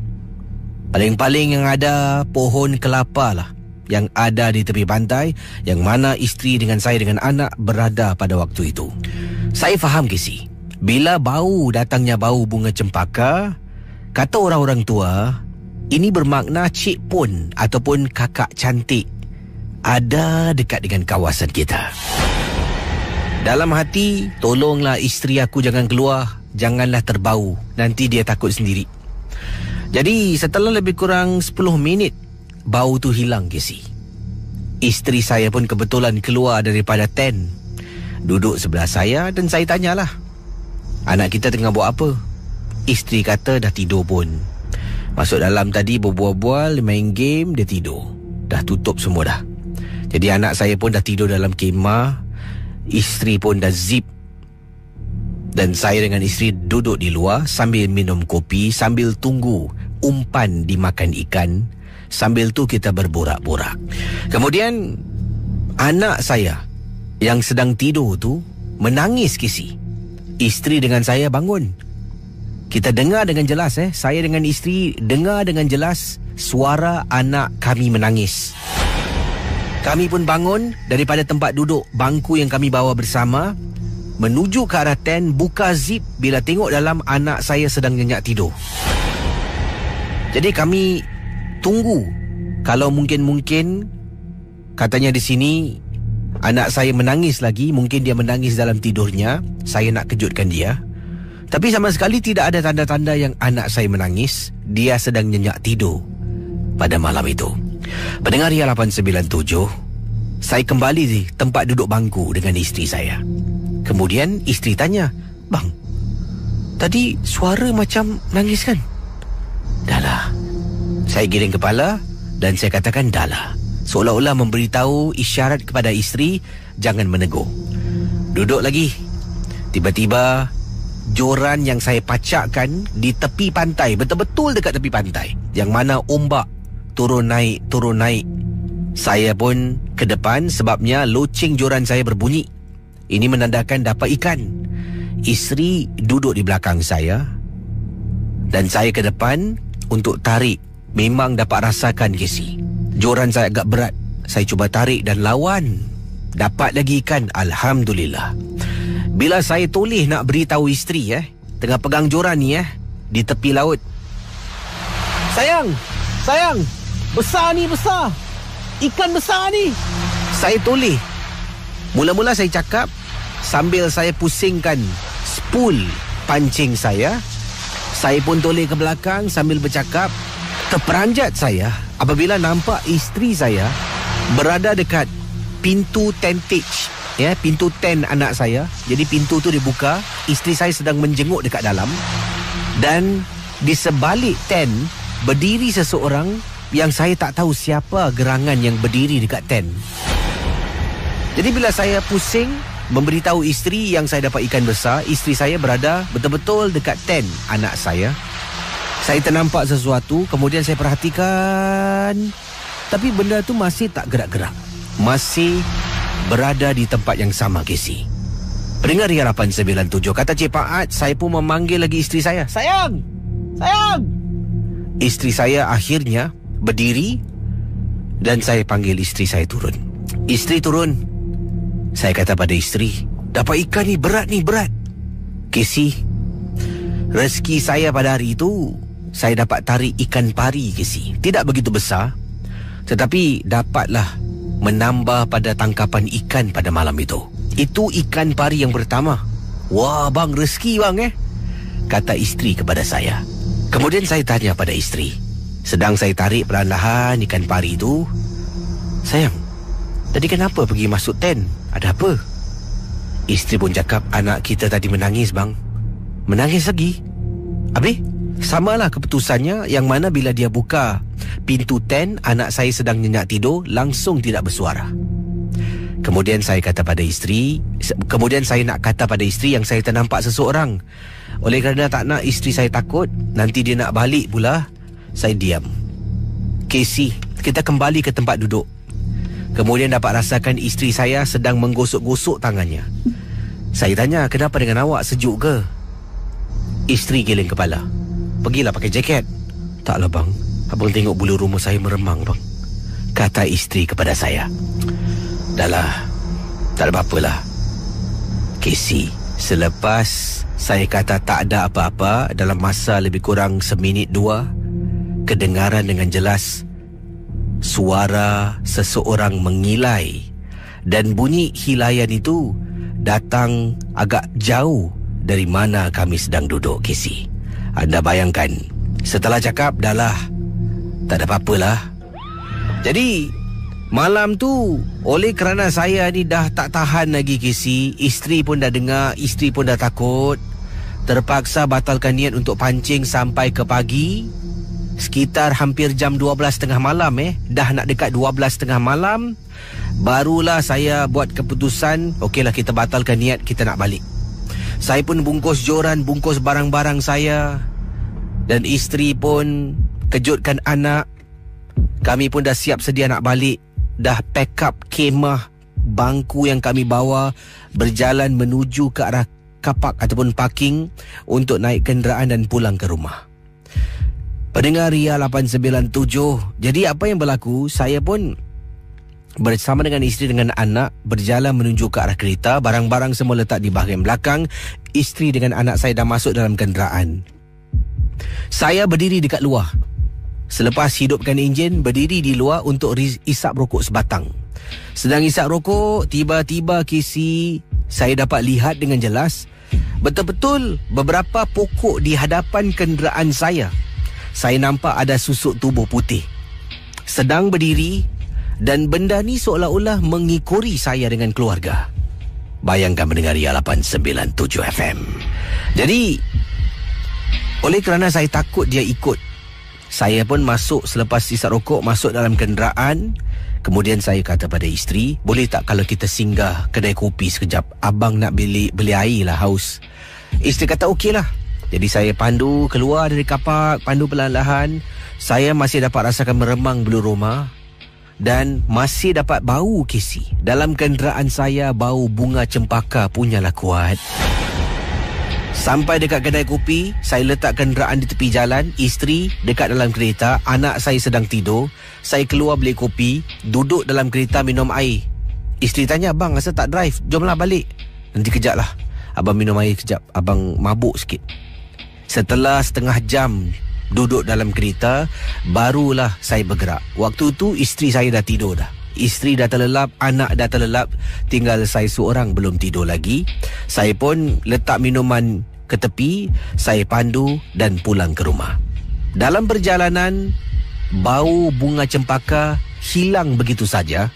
Paling-paling yang ada pohon kelapa lah yang ada di tepi pantai, yang mana isteri dengan saya dengan anak berada pada waktu itu. Saya faham Kisi, bila bau datangnya bau bunga cempaka, kata orang-orang tua, ini bermakna cik pun ataupun kakak cantik ada dekat dengan kawasan kita. Dalam hati, tolonglah isteri aku jangan keluar, janganlah terbau, nanti dia takut sendiri. Jadi setelah lebih kurang 10 minit, bau tu hilang Kisi. Isteri saya pun kebetulan keluar daripada tent, duduk sebelah saya dan saya tanyalah, anak kita tengah buat apa? Isteri kata dah tidur pun. Masuk dalam tadi berbual-bual, main game, dia tidur. Dah tutup semua dah. Jadi anak saya pun dah tidur dalam kemah, isteri pun dah zip. Dan saya dengan isteri duduk di luar sambil minum kopi, sambil tunggu umpan dimakan ikan. Sambil tu kita berborak-borak. Kemudian anak saya yang sedang tidur tu menangis Kisi. Isteri dengan saya bangun. Kita dengar dengan jelas saya dengan isteri dengar dengan jelas suara anak kami menangis. Kami pun bangun daripada tempat duduk bangku yang kami bawa bersama, menuju ke arah tent, buka zip bila tengok dalam anak saya sedang nyenyak tidur. Jadi kami tunggu. Kalau mungkin katanya di sini anak saya menangis lagi, mungkin dia menangis dalam tidurnya, saya nak kejutkan dia. Tapi sama sekali tidak ada tanda-tanda yang anak saya menangis. Dia sedang nyenyak tidur pada malam itu. Pendengar Ria 897, saya kembali di tempat duduk bangku dengan isteri saya. Kemudian isteri tanya, "Bang, tadi suara macam nangis kan?" "Dahlah." Saya giring kepala dan saya katakan dahlah, seolah-olah memberitahu isyarat kepada isteri jangan menegur. Duduk lagi. Tiba-tiba joran yang saya pacakkan di tepi pantai, betul-betul dekat tepi pantai, yang mana ombak turun naik. Saya pun ke depan sebabnya loceng joran saya berbunyi. Ini menandakan dapat ikan. Isteri duduk di belakang saya dan saya ke depan untuk tarik. Memang dapat rasakan, Casey, joran saya agak berat. Saya cuba tarik dan lawan. Dapat lagi ikan, alhamdulillah. Bila saya toleh nak beritahu isteri tengah pegang joran ni di tepi laut, Sayang, besar ni, besar. Ikan besar ni." Saya toleh. Mula-mula saya cakap sambil saya pusingkan spool pancing saya. Saya pun toleh ke belakang sambil bercakap. Terperanjat saya apabila nampak isteri saya berada dekat pintu tentage, pintu tent anak saya. Jadi pintu tu dibuka, isteri saya sedang menjenguk dekat dalam, dan di sebalik tent berdiri seseorang yang saya tak tahu siapa gerangan yang berdiri dekat tent. Jadi bila saya pusing memberitahu isteri yang saya dapat ikan besar, isteri saya berada betul-betul dekat tent anak saya. Saya ternampak sesuatu, kemudian saya perhatikan, tapi benda tu masih tak gerak-gerak, masih berada di tempat yang sama, Casey. Pendengar Ria 897, kata Cik Paat, saya pun memanggil lagi isteri saya. Sayang! Isteri saya akhirnya berdiri dan saya panggil isteri saya turun. Isteri turun. Saya kata pada isteri, dapat ikan ni berat. Casey, rezeki saya pada hari itu, saya dapat tarik ikan pari, Casey. Tidak begitu besar, tetapi dapatlah menambah pada tangkapan ikan pada malam itu. Itu ikan pari yang pertama. "Wah bang, rezeki bang kata isteri kepada saya. Kemudian saya tanya pada isteri, sedang saya tarik perlahan-lahan ikan pari itu, "Sayang, tadi kenapa pergi masuk tent? Ada apa?" Isteri pun cakap, "Anak kita tadi menangis bang." "Menangis lagi?" "Habis samalah keputusannya, yang mana bila dia buka pintu tent, anak saya sedang nyenyak tidur, langsung tidak bersuara." Kemudian saya nak kata pada isteri yang saya ternampak seseorang. Oleh kerana tak nak isteri saya takut nanti dia nak balik pula, saya diam. Casey, kita kembali ke tempat duduk. Kemudian dapat rasakan isteri saya sedang menggosok-gosok tangannya. Saya tanya, "Kenapa dengan awak, sejuk ke?" Isteri giling kepala. "Pergilah pakai jaket." "Taklah bang, abang tengok bulu rumah saya meremang bang," kata isteri kepada saya. "Dahlah, tak ada apa-apalah." Casey, selepas saya kata tak ada apa-apa, dalam masa lebih kurang seminit dua, kedengaran dengan jelas suara seseorang mengilai, dan bunyi hilayan itu datang agak jauh dari mana kami sedang duduk, Casey. Anda bayangkan, setelah cakap dahlah, tak ada apa-apalah. Jadi malam tu, oleh kerana saya ni dah tak tahan lagi, Casey, isteri pun dah dengar, isteri pun dah takut, terpaksa batalkan niat untuk pancing sampai ke pagi. Sekitar hampir jam 12.30 malam dah nak dekat 12.30 malam, barulah saya buat keputusan, okeylah kita batalkan niat, kita nak balik. Saya pun bungkus joran, bungkus barang-barang saya, dan isteri pun kejutkan anak. Kami pun dah siap sedia nak balik, dah pack up kemah, bangku yang kami bawa, berjalan menuju ke arah kapak ataupun parking untuk naik kenderaan dan pulang ke rumah. Pendengar Ria 897, jadi apa yang berlaku, saya pun bersama dengan isteri dengan anak berjalan menuju ke arah kereta. Barang-barang semua letak di bahagian belakang. Isteri dengan anak saya dah masuk dalam kenderaan. Saya berdiri dekat luar. Selepas hidupkan enjin, berdiri di luar untuk isap rokok sebatang. Sedang isap rokok, tiba-tiba Casey, saya dapat lihat dengan jelas betul-betul beberapa pokok di hadapan kenderaan saya. Saya nampak ada susuk tubuh putih sedang berdiri, dan benda ni seolah-olah mengikori saya dengan keluarga. Bayangkan mendengar 897 FM. Jadi, oleh kerana saya takut dia ikut, saya pun masuk selepas isap rokok, masuk dalam kenderaan. Kemudian saya kata pada isteri, boleh tak kalau kita singgah kedai kopi sekejap? Abang nak beli air lah, haus. Isteri kata okey lah. Jadi saya pandu keluar dari kapak, pandu perlahan-lahan. Saya masih dapat rasakan meremang bulu roma. Dan masih dapat bau Casey. Dalam kenderaan saya, bau bunga cempaka punyalah kuat. Sampai dekat kedai kopi, saya letak kenderaan di tepi jalan. Isteri dekat dalam kereta, anak saya sedang tidur. Saya keluar beli kopi, duduk dalam kereta minum air. Isteri tanya, "Abang rasa tak drive? Jomlah balik." "Nanti kejap lah, abang minum air kejap, abang mabuk sikit." Setelah setengah jam duduk dalam kereta, barulah saya bergerak. Waktu tu isteri saya dah tidur dah. Isteri dah terlelap, anak dah terlelap, tinggal saya seorang belum tidur lagi. Saya pun letak minuman ke tepi, saya pandu dan pulang ke rumah. Dalam perjalanan, bau bunga cempaka hilang begitu saja.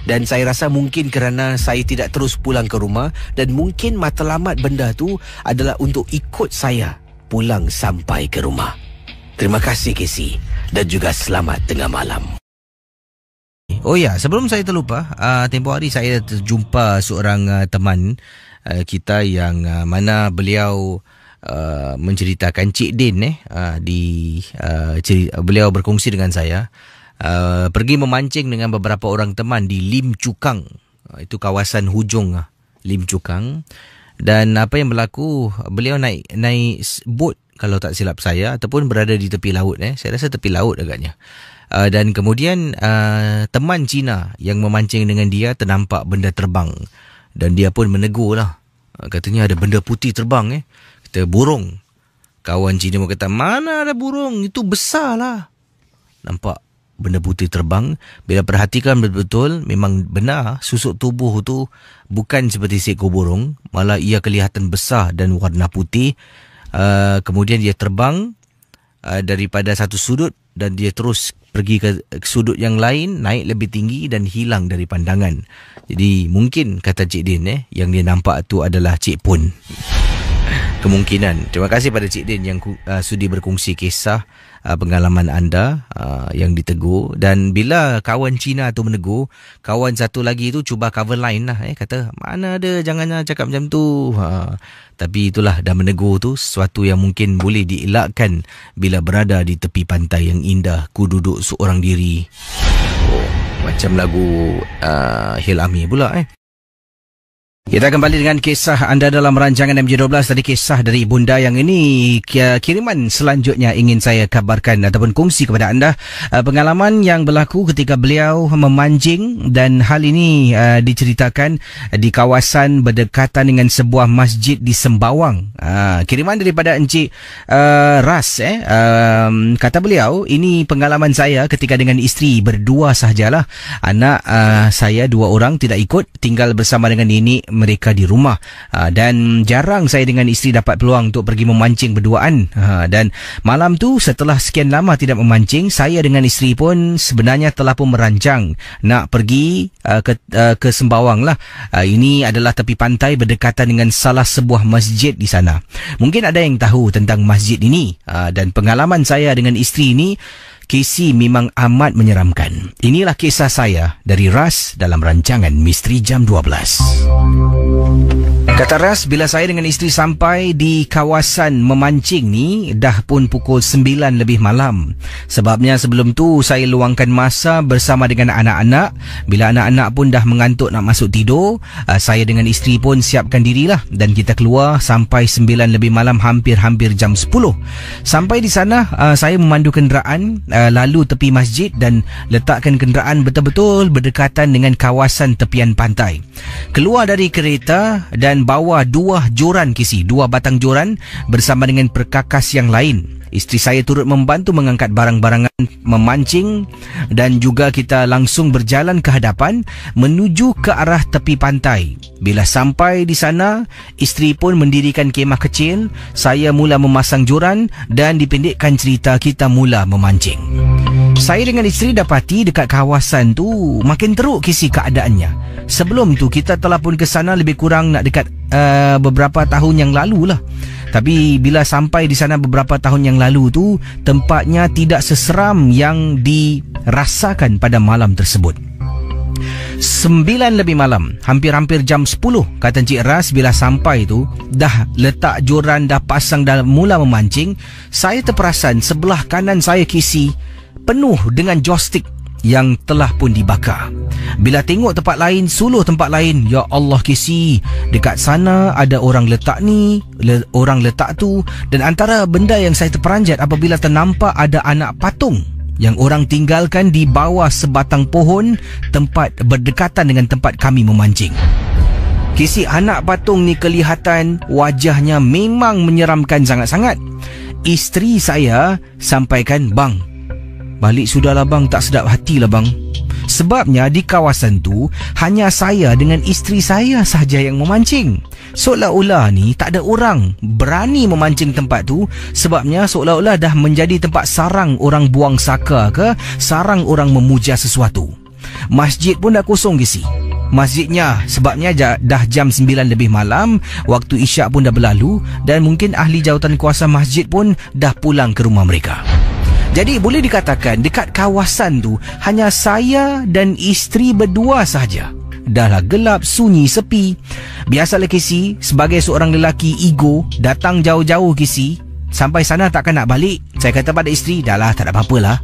Dan saya rasa mungkin kerana saya tidak terus pulang ke rumah, dan mungkin matlamat benda tu adalah untuk ikut saya pulang sampai ke rumah. Terima kasih Casey, dan juga selamat tengah malam. Oh ya, sebelum saya terlupa, tempoh hari saya terjumpa seorang teman kita yang mana beliau menceritakan Cik Din beliau berkongsi dengan saya pergi memancing dengan beberapa orang teman di Lim Chukang. Itu kawasan hujung Lim Chukang. Dan apa yang berlaku, beliau naik bot kalau tak silap saya, ataupun berada di tepi laut. Saya rasa tepi laut agaknya. Dan kemudian teman Cina yang memancing dengan dia ternampak benda terbang. Dan dia pun menegur lah. Katanya ada benda putih terbang. Kata burung. Kawan Cina pun kata, "Mana ada burung? Itu besar lah." Nampak benda putih terbang. Bila perhatikan betul-betul, memang benar susuk tubuh tu bukan seperti seekor burung. Malah ia kelihatan besar dan warna putih. Kemudian dia terbang daripada satu sudut dan dia terus pergi ke sudut yang lain, naik lebih tinggi dan hilang dari pandangan. Jadi mungkin kata Cik Din yang dia nampak tu adalah Cik Pun. Kemungkinan. Terima kasih pada Cik Din yang sudi berkongsi kisah pengalaman anda yang ditegur. Dan bila kawan Cina tu menegur, kawan satu lagi tu cuba cover line lah. Kata, "Mana ada, jangan cakap macam tu." Tapi itulah, dah menegur tu sesuatu yang mungkin boleh dielakkan bila berada di tepi pantai yang indah. Ku duduk seorang diri. Macam lagu Hil Ami pula. Kita kembali dengan kisah anda dalam rancangan MJ12. Tadi kisah dari Bunda, yang ini kiriman selanjutnya ingin saya kabarkan ataupun kongsi kepada anda pengalaman yang berlaku ketika beliau memancing, dan hal ini diceritakan di kawasan berdekatan dengan sebuah masjid di Sembawang. Kiriman daripada Encik Ras. Kata beliau, "Ini pengalaman saya ketika dengan isteri berdua sahajalah. Anak saya 2 orang tidak ikut, tinggal bersama dengan nenek mereka di rumah, dan jarang saya dengan isteri dapat peluang untuk pergi memancing berduaan. Dan malam tu setelah sekian lama tidak memancing, saya dengan isteri pun sebenarnya telah pun merancang nak pergi ke Sembawang lah. Ini adalah tepi pantai berdekatan dengan salah sebuah masjid di sana. Mungkin ada yang tahu tentang masjid ini, dan pengalaman saya dengan isteri ini, Casey, memang amat menyeramkan. Inilah kisah saya dari Ras dalam rancangan Misteri Jam 12. Kata Ras, bila saya dengan isteri sampai di kawasan memancing ni, dah pun pukul 9 lebih malam. Sebabnya sebelum tu saya luangkan masa bersama dengan anak-anak. Bila anak-anak pun dah mengantuk nak masuk tidur, saya dengan isteri pun siapkan dirilah dan kita keluar sampai 9 lebih malam, hampir-hampir jam 10. Sampai di sana, saya memandu kenderaan lalu tepi masjid dan letakkan kenderaan betul-betul berdekatan dengan kawasan tepian pantai. Keluar dari kereta dan bawa 2 joran kisi, 2 batang joran bersama dengan perkakas yang lain. Isteri saya turut membantu mengangkat barang-barangan memancing dan juga kita langsung berjalan ke hadapan menuju ke arah tepi pantai. Bila sampai di sana, isteri pun mendirikan kemah kecil, saya mula memasang joran dan dipendekkan cerita kita mula memancing. Saya dengan isteri dapati dekat kawasan tu makin teruk kisi keadaannya. Sebelum tu kita telah pun ke sana lebih kurang nak dekat beberapa tahun yang lalu lah. Tapi bila sampai di sana beberapa tahun yang lalu tu, tempatnya tidak seseram yang dirasakan pada malam tersebut. 9 lebih malam, hampir-hampir jam 10, kata Encik Ras, bila sampai tu dah letak joran, dah pasang, dah mula memancing. Saya terperasan sebelah kanan saya kisi penuh dengan joystick yang telah pun dibakar. Bila tengok tempat lain, suluh tempat lain, ya Allah kisi, dekat sana ada orang letak ni, orang letak tu. Dan antara benda yang saya terperanjat apabila ternampak ada anak patung yang orang tinggalkan di bawah sebatang pohon tempat berdekatan dengan tempat kami memancing. Kisi, anak patung ni kelihatan wajahnya memang menyeramkan sangat-sangat. Isteri saya sampaikan, "Bang, balik sudahlah bang, tak sedap hatilah bang." Sebabnya di kawasan tu hanya saya dengan isteri saya sahaja yang memancing. Seolah-olah ni tak ada orang berani memancing tempat tu. Sebabnya seolah-olah dah menjadi tempat sarang orang buang saka ke, sarang orang memuja sesuatu. Masjid pun dah kosong kisi. Masjidnya sebabnya dah jam 9 lebih malam, waktu isyak pun dah berlalu dan mungkin ahli jawatan kuasa masjid pun dah pulang ke rumah mereka. Jadi boleh dikatakan dekat kawasan tu hanya saya dan isteri berdua sahaja. Dahlah gelap, sunyi, sepi. Biasalah kisi, sebagai seorang lelaki ego, datang jauh-jauh kisi, sampai sana takkan nak balik. Saya kata pada isteri, "Dahlah, tak ada apa-apalah."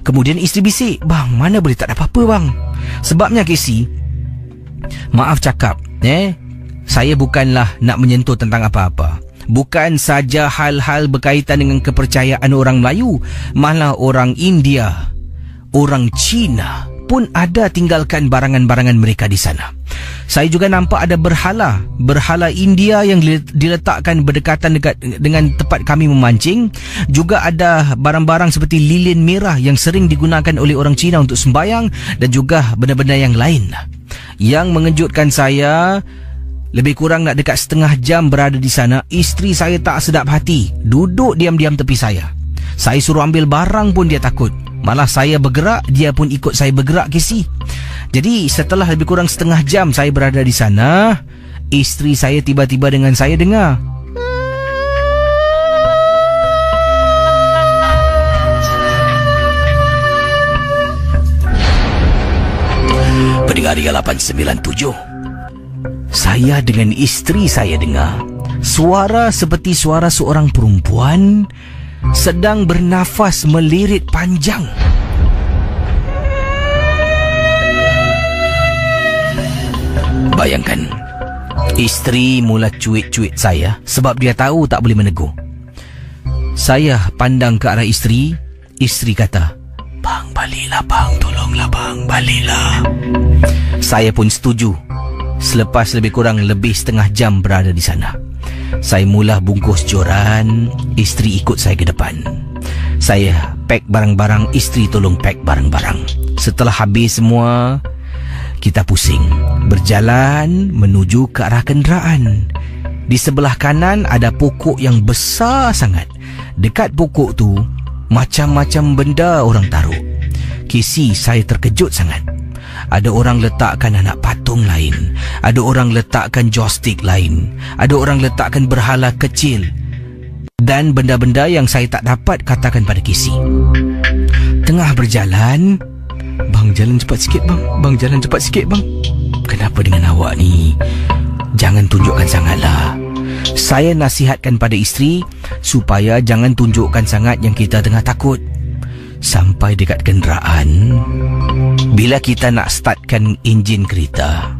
Kemudian isteri bisik, "Bang, mana boleh tak ada apa-apa bang?" Sebabnya kisi, maaf cakap, saya bukanlah nak menyentuh tentang apa-apa. Bukan saja hal-hal berkaitan dengan kepercayaan orang Melayu, malah orang India, orang Cina pun ada tinggalkan barangan-barangan mereka di sana. Saya juga nampak ada berhala India yang diletakkan berdekatan dengan tempat kami memancing. Juga ada barang-barang seperti lilin merah yang sering digunakan oleh orang Cina untuk sembahyang dan juga benda-benda yang lain. Yang mengejutkan saya, lebih kurang nak dekat setengah jam berada di sana, isteri saya tak sedap hati, duduk diam-diam tepi saya. Saya suruh ambil barang pun dia takut. Malah saya bergerak, dia pun ikut saya bergerak kisi. Jadi setelah lebih kurang setengah jam saya berada di sana, isteri saya tiba-tiba dengan saya dengar, pendengar Ria 897, saya dengan isteri saya dengar suara seperti suara seorang perempuan sedang bernafas melirit panjang. Bayangkan, isteri mula cuit-cuit saya sebab dia tahu tak boleh menegur. Saya pandang ke arah isteri. Isteri kata, "Bang, baliklah bang, tolonglah bang, baliklah." Saya pun setuju. Selepas lebih setengah jam berada di sana, saya mula bungkus joran, isteri ikut saya ke depan. Saya pack barang-barang, isteri tolong pack barang-barang. Setelah habis semua, kita pusing berjalan menuju ke arah kenderaan. Di sebelah kanan ada pokok yang besar sangat. Dekat pokok tu macam-macam benda orang taruh. Kisi, saya terkejut sangat. Ada orang letakkan anak patung lain, ada orang letakkan joystick lain, ada orang letakkan berhala kecil dan benda-benda yang saya tak dapat katakan pada Kisi. Tengah berjalan, "Bang, jalan cepat sikit bang, bang, jalan cepat sikit bang." "Kenapa dengan awak ni?" jangan tunjukkan sangatlah. Saya nasihatkan pada isteri supaya jangan tunjukkan sangat yang kita tengah takut. Sampai dekat kenderaan, bila kita nak startkan enjin kereta,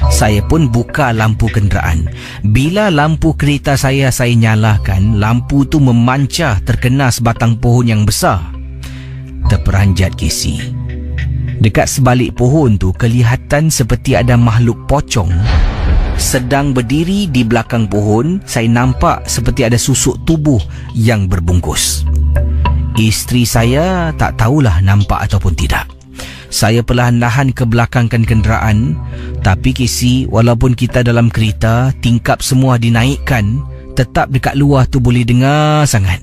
saya pun buka lampu kenderaan. Bila lampu kereta saya nyalakan, lampu tu memancar terkena sebatang pohon yang besar. Terperanjat Casey. Dekat sebalik pohon tu kelihatan seperti ada makhluk pocong sedang berdiri di belakang pohon. Saya nampak seperti ada susuk tubuh yang berbungkus. Isteri saya tak tahulah nampak ataupun tidak. Saya perlahan-lahan kebelakangkan kenderaan. Tapi Casey, walaupun kita dalam kereta, tingkap semua dinaikkan, tetap dekat luar tu boleh dengar sangat.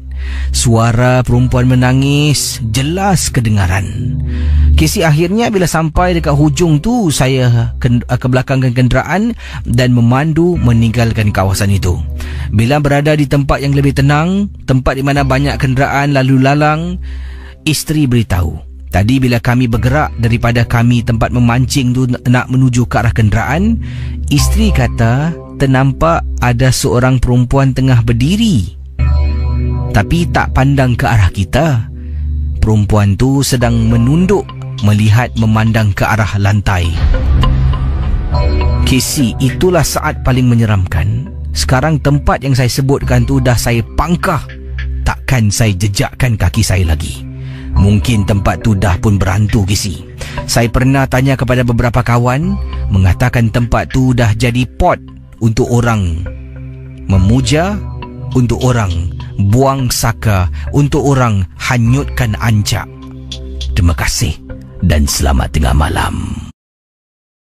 Suara perempuan menangis jelas kedengaran. Casey, akhirnya bila sampai dekat hujung tu, saya kebelakangkan kenderaan dan memandu meninggalkan kawasan itu. Bila berada di tempat yang lebih tenang, tempat di mana banyak kenderaan lalu lalang, isteri beritahu, tadi bila kami bergerak daripada kami tempat memancing tu nak menuju ke arah kenderaan, isteri kata ternampak ada seorang perempuan tengah berdiri, tapi tak pandang ke arah kita. Perempuan tu sedang menunduk melihat memandang ke arah lantai. Casey, itulah saat paling menyeramkan. Sekarang tempat yang saya sebutkan tu dah saya pangkah. Takkan saya jejakkan kaki saya lagi. Mungkin tempat tu dah pun berhantu, Casey. Saya pernah tanya kepada beberapa kawan, mengatakan tempat tu dah jadi pot untuk orang memuja, untuk orang buang saka, untuk orang hanyutkan ancak. Terima kasih dan selamat tengah malam.